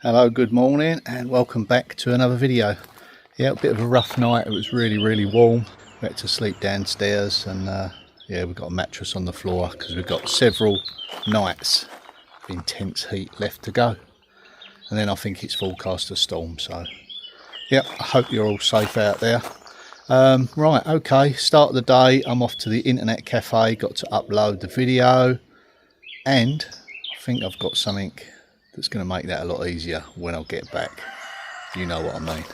Hello, good morning and welcome back to another video. Yeah, a bit of a rough night. It was really warm. We had to sleep downstairs and yeah, we've got a mattress on the floor because we've got several nights of intense heat left to go. And then I think it's forecast a storm, so yeah, I hope you're all safe out there. Right, okay, start of the day. I'm off to the internet cafe, got to upload the video, and I think I've got something that's going to make that a lot easier when I get back. You know what I mean.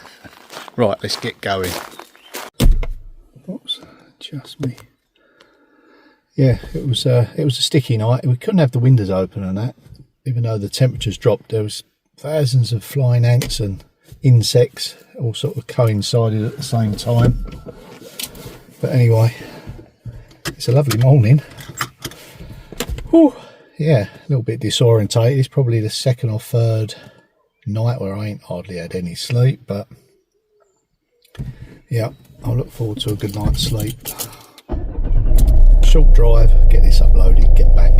Right, let's get going. Oops, just me. Yeah, it was a sticky night. We couldn't have the windows open and that, even though the temperatures dropped. There was thousands of flying ants and insects all sort of coincided at the same time. But anyway, it's a lovely morning. Whew. Yeah, a little bit disorientated. It's probably the second or third night where I ain't hardly had any sleep, but yeah, I'll look forward to a good night's sleep. Short drive, get this uploaded, get back.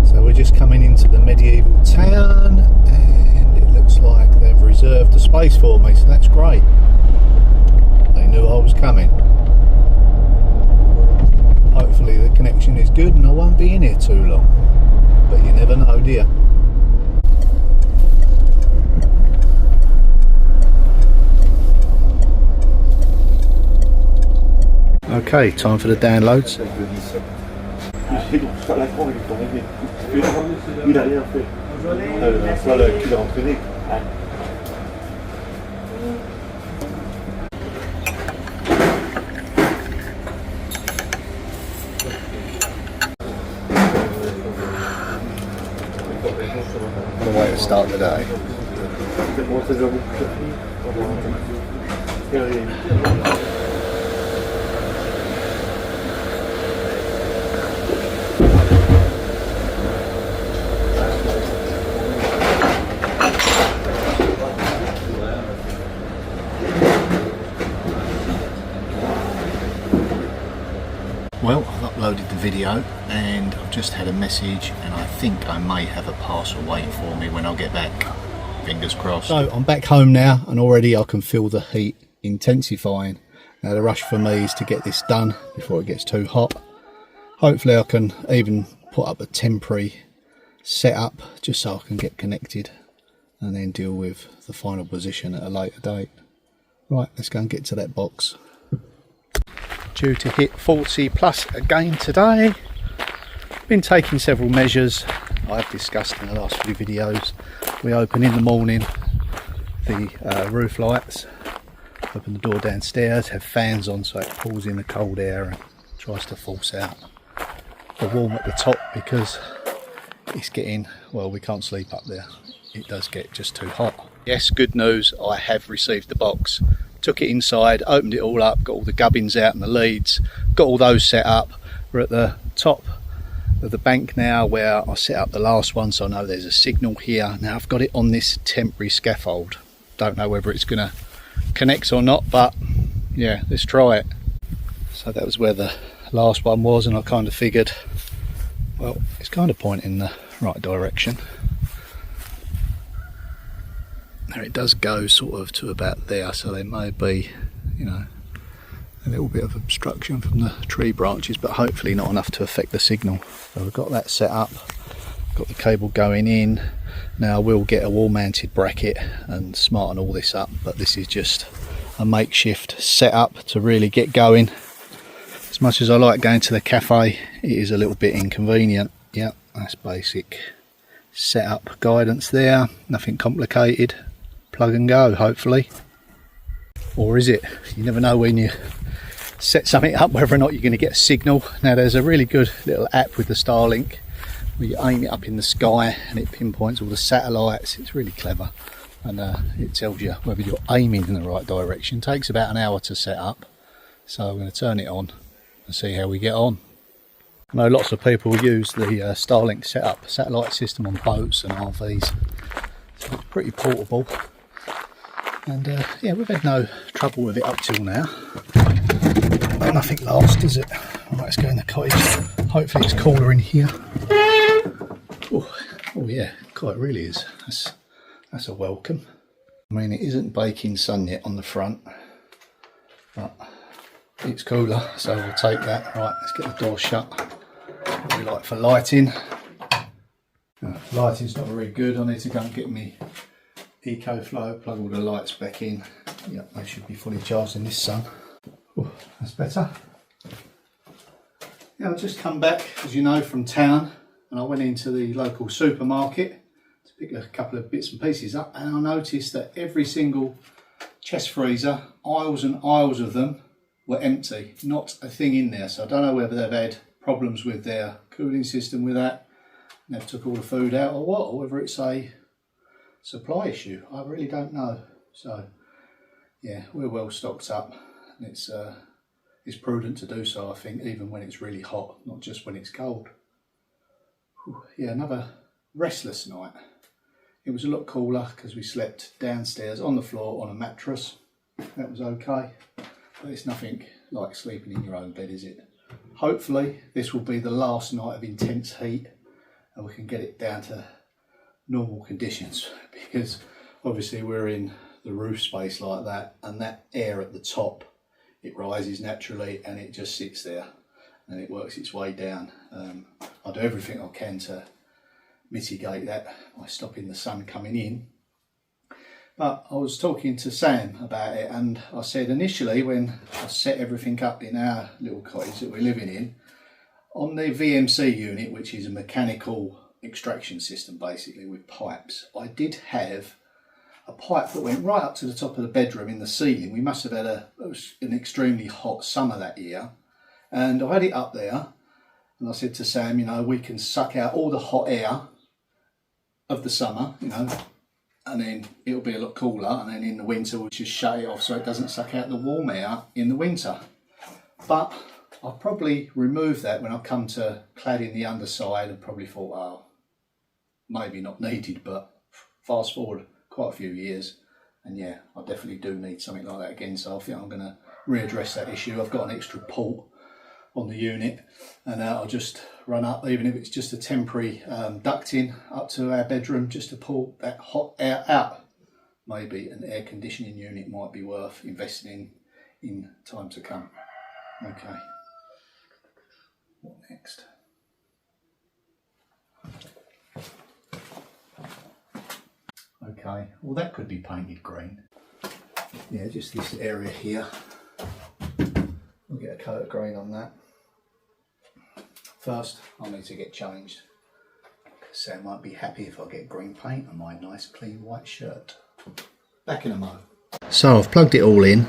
So we're just coming into the medieval town, like they've reserved a space for me, so that's great. They knew I was coming. Hopefully the connection is good and I won't be in here too long, but you never know, do you? Okay, time for the downloads. What a way to start the day. Well, I've uploaded the video and I've just had a message and I think I may have a parcel waiting for me when I get back. Fingers crossed. So I'm back home now and already I can feel the heat intensifying. Now the rush for me is to get this done before it gets too hot. Hopefully I can even put up a temporary setup just so I can get connected and then deal with the final position at a later date. Right, let's go and get to that box. Due to hit 40 plus again today. Been taking several measures I've discussed in the last few videos. We open in the morning the roof lights, open the door downstairs, have fans on so it pulls in the cold air and tries to force out the warm at the top because it's getting, well, we can't sleep up there. It does get just too hot. Yes, good news, I have received the box. Took it inside, opened it all up, got all the gubbins out and the leads, got all those set up. We're at the top of the bank now where I set up the last one, so I know there's a signal here. Now I've got it on this temporary scaffold. Don't know whether it's going to connect or not, but yeah, let's try it. So that was where the last one was, and I kind of figured, well, it's kind of pointing in the right direction. Now it does go sort of to about there, so there may be, you know, a little bit of obstruction from the tree branches, but hopefully not enough to affect the signal. So we've got that set up, got the cable going in. Now we'll get a wall mounted bracket and smarten all this up, but this is just a makeshift setup to really get going. As much as I like going to the cafe, it is a little bit inconvenient. Yeah, that's basic setup guidance there, nothing complicated. Plug and go, hopefully. Or is it? You never know when you set something up whether or not you're going to get a signal. Now there's a really good little app with the Starlink where you aim it up in the sky and it pinpoints all the satellites. It's really clever, and it tells you whether you're aiming in the right direction. It takes about an hour to set up, so I'm going to turn it on and see how we get on. I know lots of people use the Starlink setup, satellite system on boats and RVs, so it's pretty portable. And yeah, we've had no trouble with it up till now. Nothing lasts, does it? Right, let's go in the cottage. Hopefully it's cooler in here. Oh yeah, quite really is. That's a welcome. I mean, it isn't baking sun yet on the front, but it's cooler, so we'll take that. Right, let's get the door shut. What we like for lighting. Lighting's not very good. I need to go and get me EcoFlow, plug all the lights back in. Yep, they should be fully charged in this sun. Oh, that's better. Yeah, I've just come back, as you know, from town, and I went into the local supermarket to pick a couple of bits and pieces up, and I noticed that every single chest freezer, aisles and aisles of them, were empty. Not a thing in there. So I don't know whether they've had problems with their cooling system with that, and they've took all the food out or what, or whether it's a supply issue. I really don't know. So yeah, we're well stocked up, and it's prudent to do so, I think, even when it's really hot, not just when it's cold. Whew, yeah, another restless night. It was a lot cooler because we slept downstairs on the floor on a mattress. That was okay, but it's nothing like sleeping in your own bed, is it? Hopefully this will be the last night of intense heat and we can get it down to normal conditions, because obviously we're in the roof space like that, and that air at the top, it rises naturally and it just sits there and it works its way down. I'll do everything I can to mitigate that by stopping the sun coming in. But I was talking to Sam about it, and I said initially, when I set everything up in our little cottage that we're living in, on the VMC unit, which is a mechanical extraction system basically with pipes, I did have a pipe that went right up to the top of the bedroom in the ceiling. We must have had an extremely hot summer that year, and I had it up there, and I said to Sam, you know, we can suck out all the hot air of the summer, you know, and then it'll be a lot cooler, and then in the winter we'll just shut it off so it doesn't suck out the warm air in the winter. But I'll probably remove that when I come to cladding the underside, and probably thought, oh, maybe not needed. But fast forward quite a few years, and yeah, I definitely do need something like that again, so I think I'm going to readdress that issue. I've got an extra port on the unit, and I'll just run up, even if it's just a temporary ducting up to our bedroom, just to pull that hot air out. Maybe an air conditioning unit might be worth investing in time to come. Okay, what next? Okay, well that could be painted green. Yeah, just this area here. We'll get a coat of green on that. First, I'll need to get changed. Sam won't be happy if I get green paint on my nice clean white shirt. Back in a mo. So I've plugged it all in,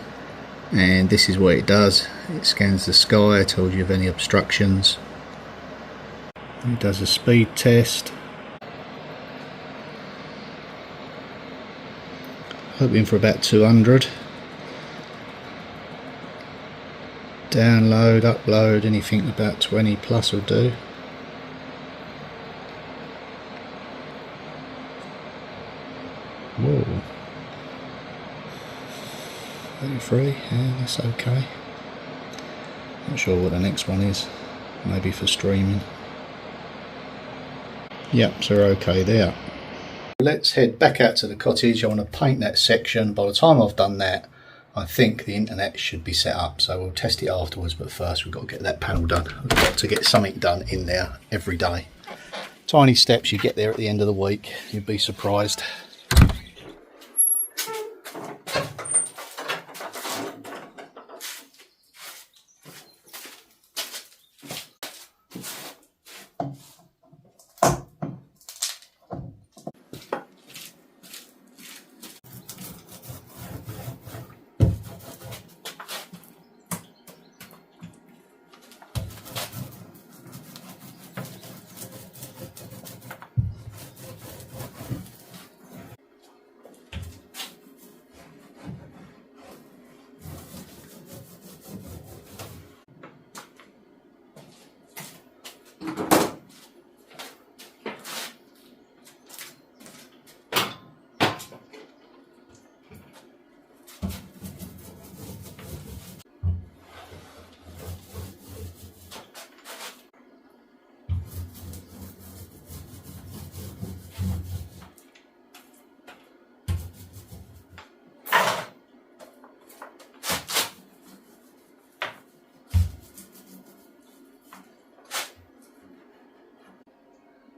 and this is what it does. It scans the sky, tells you of any obstructions. It does a speed test. Hoping for about 200. Download, upload, anything about 20 plus will do. Whoa. 33, yeah, that's okay. Not sure what the next one is. Maybe for streaming. Yep, so we're okay there. Let's head back out to the cottage. I want to paint that section. By the time I've done that, I think the internet should be set up, so we'll test it afterwards, but first we've got to get that panel done. We've got to get something done in there every day. Tiny steps, you get there at the end of the week, you'd be surprised.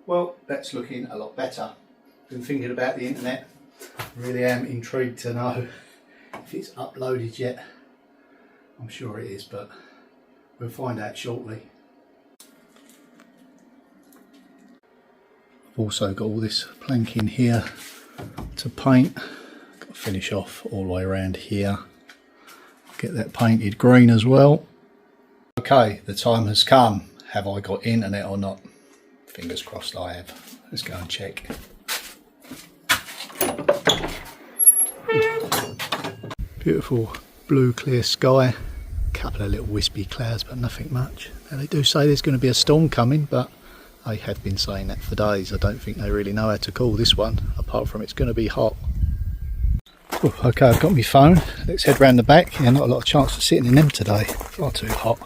Well, that's looking a lot better. Been thinking about the internet. Really am intrigued to know if it's uploaded yet. I'm sure it is, but we'll find out shortly. I've also got all this planking here to paint. Got to finish off all the way around here. Get that painted green as well. Okay, the time has come. Have I got internet or not? Fingers crossed I have. Let's go and check. Beautiful blue clear sky. Couple of little wispy clouds, but nothing much. Now they do say there's going to be a storm coming, but they have been saying that for days. I don't think they really know how to call this one, apart from it's going to be hot. Oh, okay, I've got my phone. Let's head round the back. Yeah, not a lot of chance of sitting in them today. Far too hot.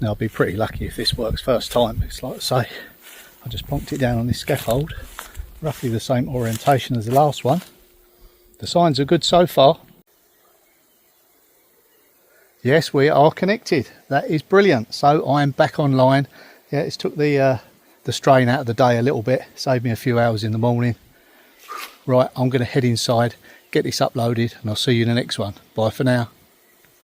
Now I'll be pretty lucky if this works first time. It's like I say, I just plonked it down on this scaffold. Roughly the same orientation as the last one. The signs are good so far. Yes, we are connected. That is brilliant. So I am back online. Yeah, it's took the strain out of the day a little bit. Saved me a few hours in the morning. Right, I'm going to head inside, get this uploaded, and I'll see you in the next one. Bye for now.